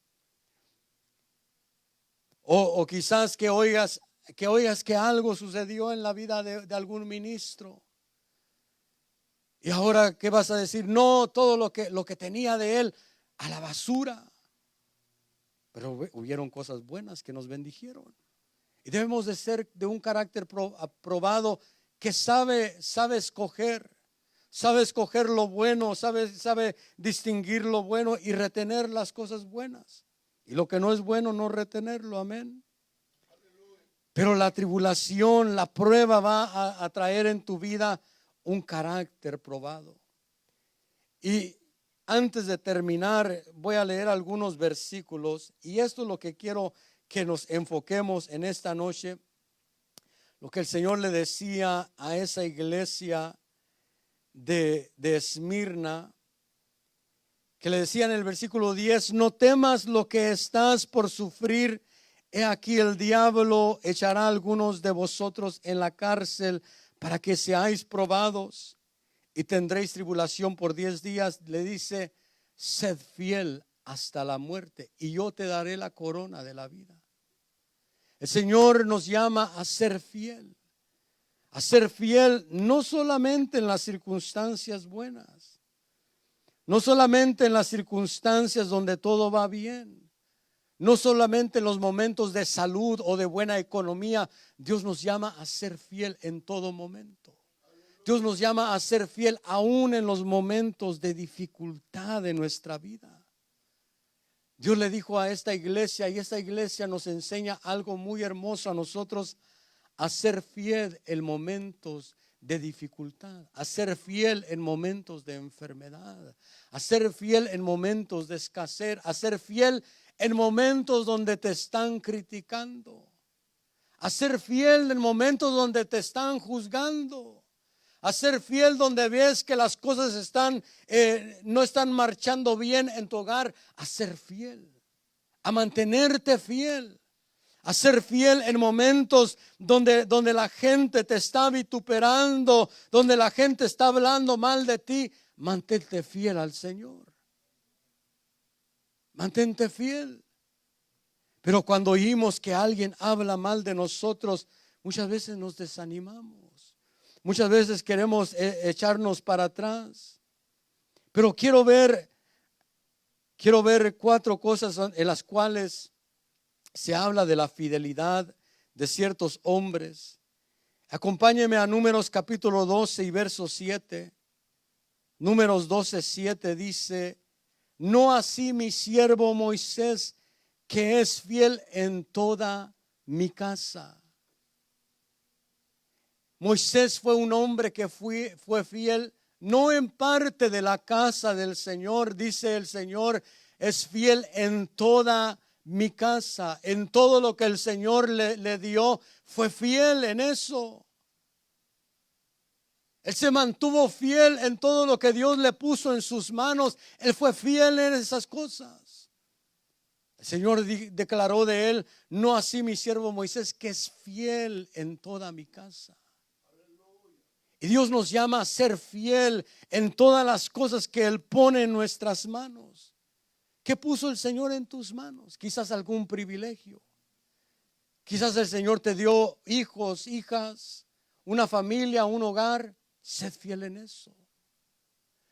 O quizás que oigas que algo sucedió en la vida de algún ministro, Y ahora, ¿qué vas a decir? No, todo lo que tenía de él a la basura. Pero hubieron cosas buenas que nos bendijeron. Y debemos de ser de un carácter aprobado que sabe escoger. Sabe escoger lo bueno, sabe distinguir lo bueno y retener las cosas buenas. Y lo que no es bueno, no retenerlo. Amén. Pero la tribulación, la prueba va a traer en tu vida un carácter probado. Y antes de terminar, voy a leer algunos versículos. Y esto es lo que quiero que nos enfoquemos en esta noche. Lo que el Señor le decía a esa iglesia de Esmirna, que le decía en el versículo 10: no temas lo que estás por sufrir. He aquí el diablo echará a algunos de vosotros en la cárcel para que seáis probados y tendréis tribulación por 10 días. Le dice: sed fiel hasta la muerte y yo te daré la corona de la vida. El Señor nos llama a ser fiel no solamente en las circunstancias buenas, no solamente en las circunstancias donde todo va bien, no solamente en los momentos de salud o de buena economía. Dios nos llama a ser fiel en todo momento. Dios nos llama a ser fiel aún en los momentos de dificultad de nuestra vida. Dios le dijo a esta iglesia, y esta iglesia nos enseña algo muy hermoso a nosotros: a ser fiel en momentos de dificultad, a ser fiel en momentos de enfermedad, a ser fiel en momentos de escasez, a ser fiel en momentos donde te están criticando, a ser fiel en momentos donde te están juzgando, a ser fiel donde ves que las cosas no están marchando bien en tu hogar, a ser fiel, a mantenerte fiel. A ser fiel en momentos donde la gente te está vituperando, donde la gente está hablando mal de ti. Mantente fiel al Señor. Mantente fiel. Pero cuando oímos que alguien habla mal de nosotros, muchas veces nos desanimamos. Muchas veces queremos echarnos para atrás. Pero quiero ver 4 cosas en las cuales se habla de la fidelidad de ciertos hombres. Acompáñeme a Números capítulo 12 y verso 7. Números 12, 7 dice: no así mi siervo Moisés, que es fiel en toda mi casa. Moisés fue un hombre que fue fiel, no en parte de la casa del Señor. Dice el Señor: es fiel en toda mi casa. En todo lo que el Señor le dio, fue fiel en eso. Él se mantuvo fiel en todo lo que Dios le puso en sus manos. Él fue fiel en esas cosas. El Señor declaró de él: no así mi siervo Moisés, que es fiel en toda mi casa. Y Dios nos llama a ser fiel en todas las cosas que Él pone en nuestras manos. ¿Qué puso el Señor en tus manos? Quizás algún privilegio. Quizás el Señor te dio hijos, hijas, una familia, un hogar. Sed fiel en eso.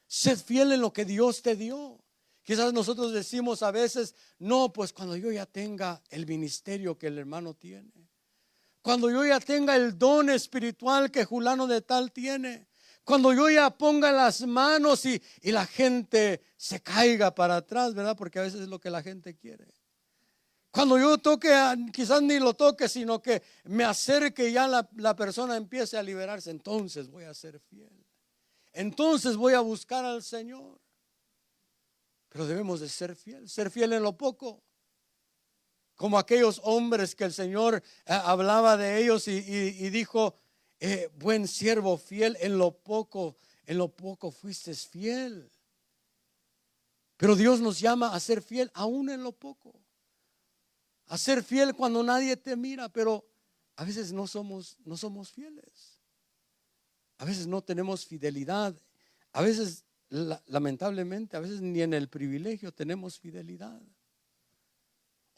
Sed fiel en lo que Dios te dio. Quizás nosotros decimos a veces: no, pues cuando yo ya tenga el ministerio que el hermano tiene, cuando yo ya tenga el don espiritual que fulano de tal tiene, cuando yo ya ponga las manos y la gente se caiga para atrás, ¿verdad? Porque a veces es lo que la gente quiere. Cuando yo toque, quizás ni lo toque, sino que me acerque y ya la persona empiece a liberarse, entonces voy a ser fiel. Entonces voy a buscar al Señor. Pero debemos de ser fiel en lo poco. Como aquellos hombres que el Señor hablaba de ellos y dijo: buen siervo fiel, en lo poco fuiste fiel. Pero Dios nos llama a ser fiel aún en lo poco. A ser fiel cuando nadie te mira, pero a veces no somos fieles. A veces no tenemos fidelidad. A veces, lamentablemente, a veces ni en el privilegio tenemos fidelidad.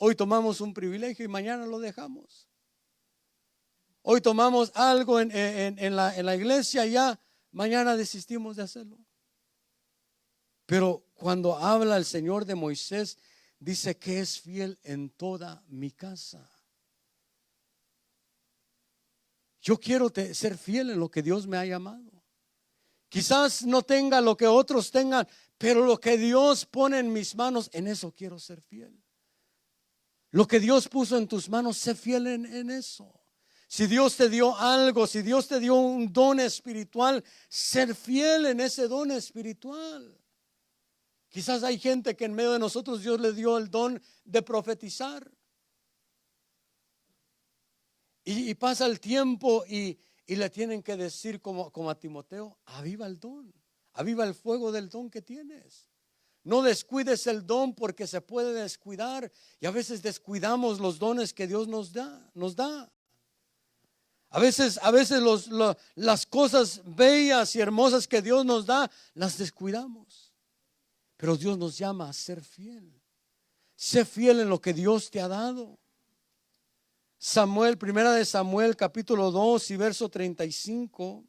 Hoy tomamos un privilegio y mañana lo dejamos. Hoy tomamos algo en la iglesia y ya mañana desistimos de hacerlo. Pero cuando habla el Señor de Moisés, dice que es fiel en toda mi casa. Yo quiero ser fiel en lo que Dios me ha llamado. Quizás no tenga lo que otros tengan, pero lo que Dios pone en mis manos, en eso quiero ser fiel. Lo que Dios puso en tus manos, sé fiel en eso. Si Dios te dio algo, si Dios te dio un don espiritual, ser fiel en ese don espiritual. Quizás hay gente que en medio de nosotros Dios le dio el don de profetizar. Y pasa el tiempo y le tienen que decir como a Timoteo, aviva el don, aviva el fuego del don que tienes. No descuides el don porque se puede descuidar y a veces descuidamos los dones que Dios nos da. A veces las cosas bellas y hermosas que Dios nos da, las descuidamos. Pero Dios nos llama a ser fiel. Sé fiel en lo que Dios te ha dado. Primera de Samuel, capítulo 2 y verso 35.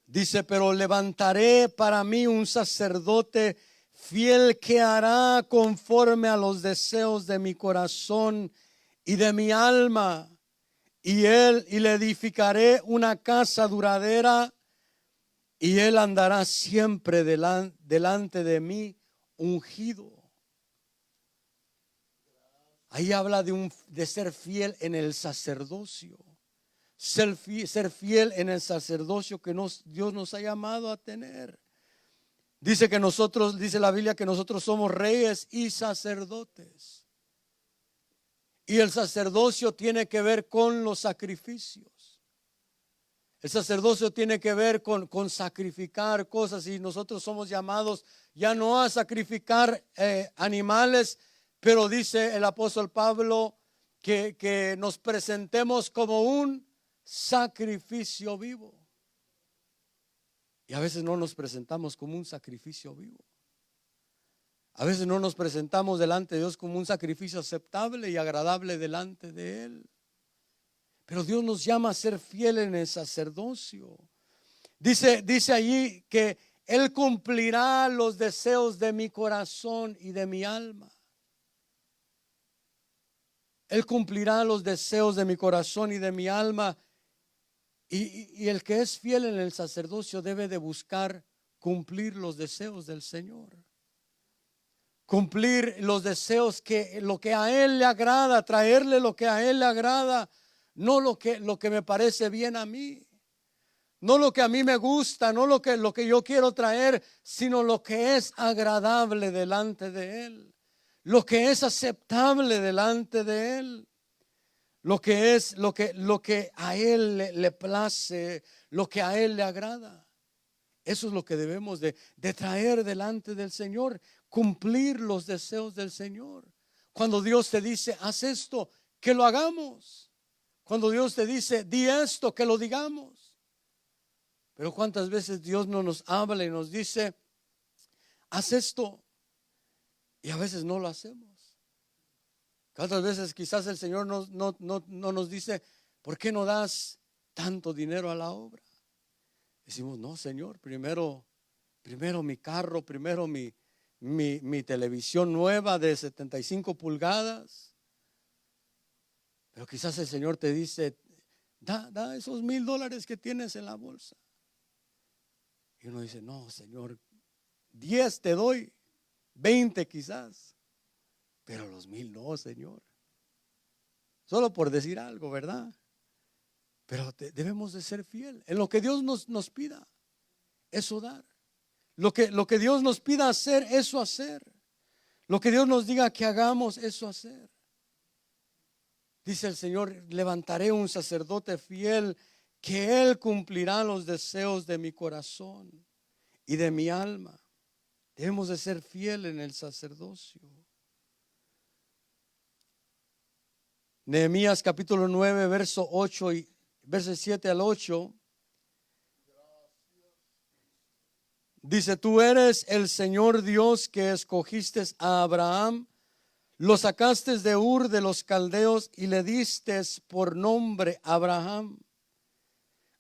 Dice, pero levantaré para mí un sacerdote fiel que hará conforme a los deseos de mi corazón y de mi alma. Y le edificaré una casa duradera, y él andará siempre delante de mí ungido. Ahí habla de ser fiel en el sacerdocio. Ser fiel en el sacerdocio que Dios nos ha llamado a tener. Dice la Biblia que nosotros somos reyes y sacerdotes. Y el sacerdocio tiene que ver con los sacrificios. El sacerdocio tiene que ver con sacrificar cosas, y nosotros somos llamados ya no a sacrificar animales, pero dice el apóstol Pablo que nos presentemos como un sacrificio vivo. Y a veces no nos presentamos como un sacrificio vivo. A veces no nos presentamos delante de Dios como un sacrificio aceptable y agradable delante de Él. Pero Dios nos llama a ser fieles en el sacerdocio. Dice allí que Él cumplirá los deseos de mi corazón y de mi alma. Él cumplirá los deseos de mi corazón y de mi alma. Y el que es fiel en el sacerdocio debe de buscar cumplir los deseos del Señor. Cumplir los deseos, lo que a Él le agrada, traerle lo que a Él le agrada, no lo que me parece bien a mí, no lo que a mí me gusta, no lo que yo quiero traer, sino lo que es agradable delante de Él, lo que es aceptable delante de Él, lo que a Él le place, lo que a Él le agrada. Eso es lo que debemos de traer delante del Señor. Cumplir los deseos del Señor. Cuando Dios te dice, haz esto, que lo hagamos. Cuando Dios te dice, di esto, que lo digamos. Pero cuántas veces Dios no nos habla y nos dice, haz esto, y a veces no lo hacemos. Cuántas veces quizás el Señor no nos dice, ¿por qué no das tanto dinero a la obra? Decimos, no, Señor, primero mi carro, primero mi televisión nueva de 75 pulgadas. Pero quizás el Señor te dice, da esos $1,000 que tienes en la bolsa. Y uno dice, no, Señor, 10 te doy, 20 quizás, pero los 1,000 no, Señor. Solo por decir algo, ¿verdad? Pero debemos de ser fiel en lo que Dios nos pida, eso dar. Lo que Dios nos pida hacer, eso hacer. Lo que Dios nos diga que hagamos, eso hacer. Dice el Señor, levantaré un sacerdote fiel, que Él cumplirá los deseos de mi corazón y de mi alma. Debemos de ser fiel en el sacerdocio. Nehemías capítulo 9, verso 8 y verso 7 al 8. Dice, tú eres el Señor Dios que escogiste a Abraham, Lo sacaste de Ur de los Caldeos y le diste por nombre Abraham.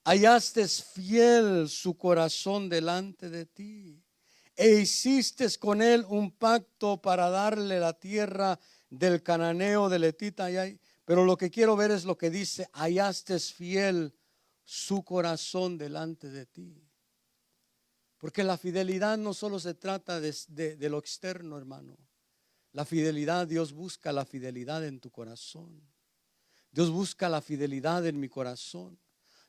Hallaste fiel su corazón delante de ti, e hiciste con él un pacto para darle la tierra del cananeo, del etita. Pero lo que quiero ver es lo que dice: hallaste fiel su corazón delante de ti. Porque la fidelidad no solo se trata de lo externo, hermano. La fidelidad, Dios busca la fidelidad en tu corazón. Dios busca la fidelidad en mi corazón.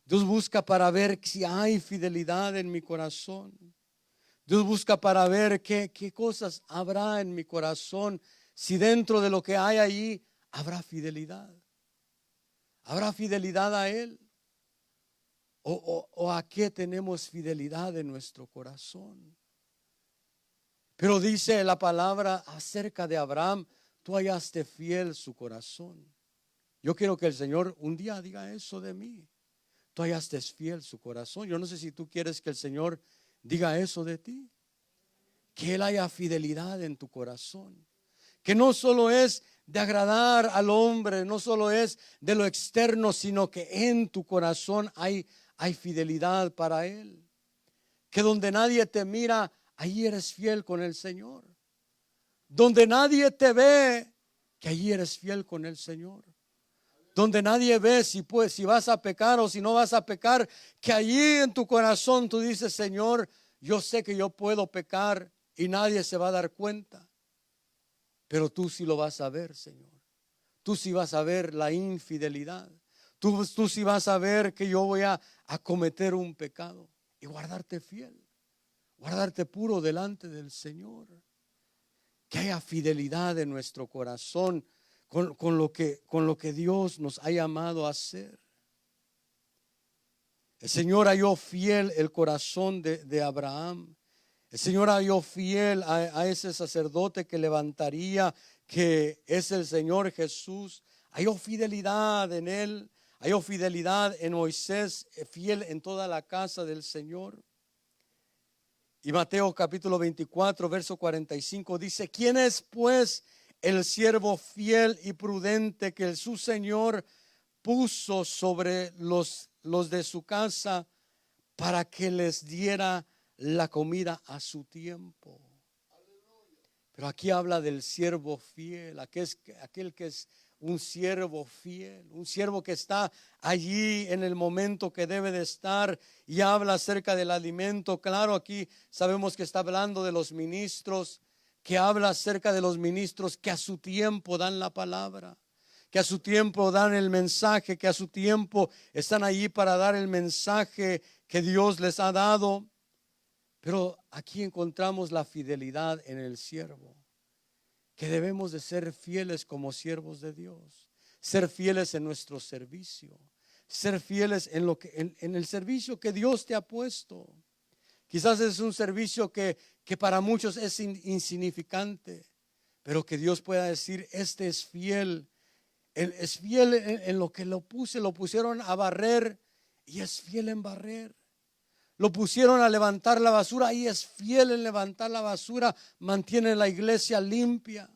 Dios busca para ver si hay fidelidad en mi corazón. Dios busca para ver qué cosas habrá en mi corazón. Si dentro de lo que hay allí habrá fidelidad. ¿Habrá fidelidad a Él? ¿O a qué tenemos fidelidad en nuestro corazón? Pero dice la palabra acerca de Abraham: tú hallaste fiel su corazón. Yo quiero que el Señor un día diga eso de mí. Tú hallaste fiel su corazón. Yo no sé si tú quieres que el Señor diga eso de ti. Que Él haya fidelidad en tu corazón. Que no solo es de agradar al hombre, no solo es de lo externo, sino que en tu corazón hay fidelidad para Él. Que donde nadie te mira, ahí eres fiel con el Señor. Donde nadie te ve, que allí eres fiel con el Señor. Donde nadie ve si vas a pecar o si no vas a pecar, que allí en tu corazón tú dices: Señor, yo sé que yo puedo pecar y nadie se va a dar cuenta, pero tú sí lo vas a ver, Señor. Tú sí vas a ver la infidelidad. Tú sí vas a ver que yo voy a cometer un pecado y guardarte fiel, guardarte puro delante del Señor. Que haya fidelidad en nuestro corazón con lo que Dios nos ha llamado a hacer. El Señor halló fiel el corazón de Abraham. El Señor halló fiel a ese sacerdote que levantaría, que es el Señor Jesús. Halló fidelidad en él, halló fidelidad en Moisés, fiel en toda la casa del Señor. Y Mateo capítulo 24, verso 45 dice: ¿quién es pues el siervo fiel y prudente que su Señor puso sobre los de su casa para que les diera la comida a su tiempo? Pero aquí habla del siervo fiel, aquel que es un siervo fiel, un siervo que está allí en el momento que debe de estar, y habla acerca del alimento. Claro, aquí sabemos que está hablando de los ministros, que habla acerca de los ministros que a su tiempo dan la palabra, que a su tiempo dan el mensaje, que a su tiempo están allí para dar el mensaje que Dios les ha dado. Pero aquí encontramos la fidelidad en el siervo, que debemos de ser fieles como siervos de Dios, ser fieles en nuestro servicio, ser fieles en el servicio que Dios te ha puesto. Quizás es un servicio que para muchos es insignificante, pero que Dios pueda decir: este es fiel. Él es fiel en lo que lo pusieron a barrer y es fiel en barrer. Lo pusieron a levantar la basura y es fiel en levantar la basura, mantiene la iglesia limpia.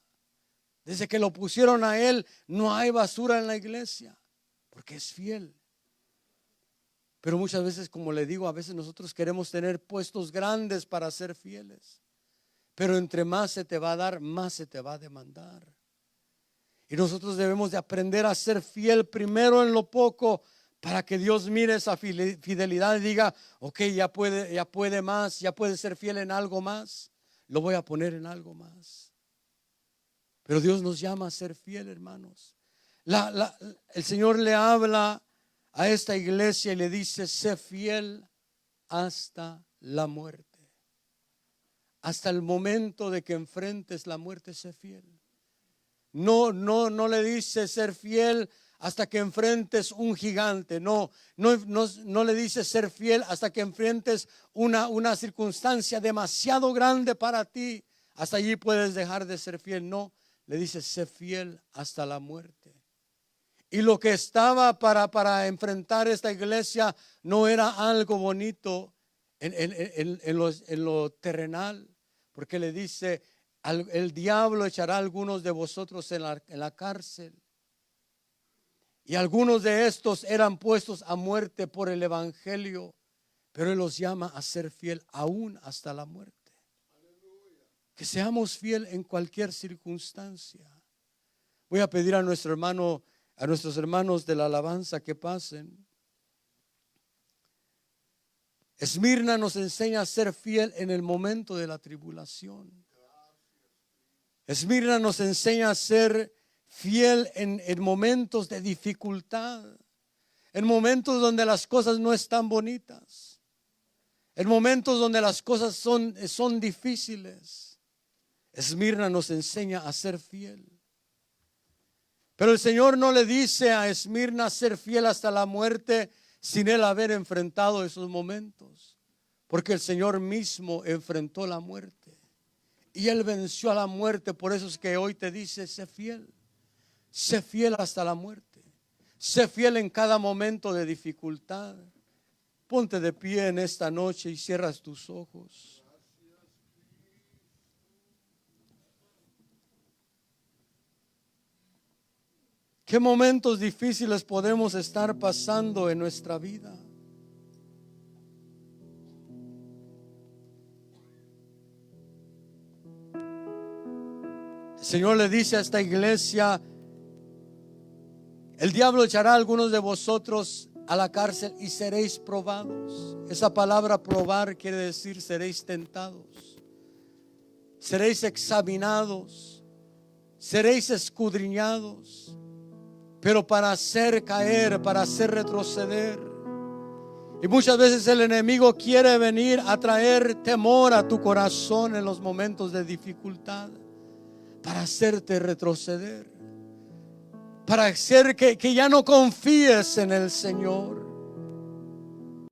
Desde que lo pusieron a él, no hay basura en la iglesia, porque es fiel. Pero muchas veces, como le digo, a veces nosotros queremos tener puestos grandes para ser fieles, pero entre más se te va a dar, más se te va a demandar. Y nosotros debemos de aprender a ser fiel primero en lo poco, para que Dios mire esa fidelidad y diga: ok, ya puede más, ya puede ser fiel en algo más, lo voy a poner en algo más. Pero Dios nos llama a ser fiel, hermanos. El Señor le habla a esta iglesia y le dice: sé fiel hasta la muerte. Hasta el momento de que enfrentes la muerte, sé fiel. No le dice ser fiel hasta que enfrentes un gigante. No le dice ser fiel hasta que enfrentes una circunstancia demasiado grande para ti. Hasta allí puedes dejar de ser fiel. No, le dice: sé fiel hasta la muerte. Y lo que estaba para enfrentar esta iglesia no era algo bonito en lo terrenal, porque le dice: El diablo echará a algunos de vosotros en la cárcel. Y algunos de estos eran puestos a muerte por el evangelio, pero Él los llama a ser fiel aún hasta la muerte. Que seamos fiel en cualquier circunstancia. Voy a pedir a nuestros hermanos de la alabanza que pasen. Esmirna nos enseña a ser fiel en el momento de la tribulación. Esmirna nos enseña a ser fiel en momentos de dificultad, en momentos donde las cosas no están bonitas, en momentos donde las cosas son difíciles. Esmirna nos enseña a ser fiel. Pero el Señor no le dice a Esmirna ser fiel hasta la muerte sin él haber enfrentado esos momentos, porque el Señor mismo enfrentó la muerte y Él venció a la muerte. Por eso es que hoy te dice: sé fiel hasta la muerte, sé fiel en cada momento de dificultad. Ponte de pie en esta noche y cierras tus ojos. ¿Qué momentos difíciles podemos estar pasando en nuestra vida? El Señor le dice a esta iglesia: el diablo echará a algunos de vosotros a la cárcel y seréis probados. Esa palabra probar quiere decir seréis tentados, seréis examinados, seréis escudriñados. Pero para hacer caer, para hacer retroceder. Y muchas veces el enemigo quiere venir a traer temor a tu corazón en los momentos de dificultad, para hacerte retroceder, para hacer que ya no confíes en el Señor.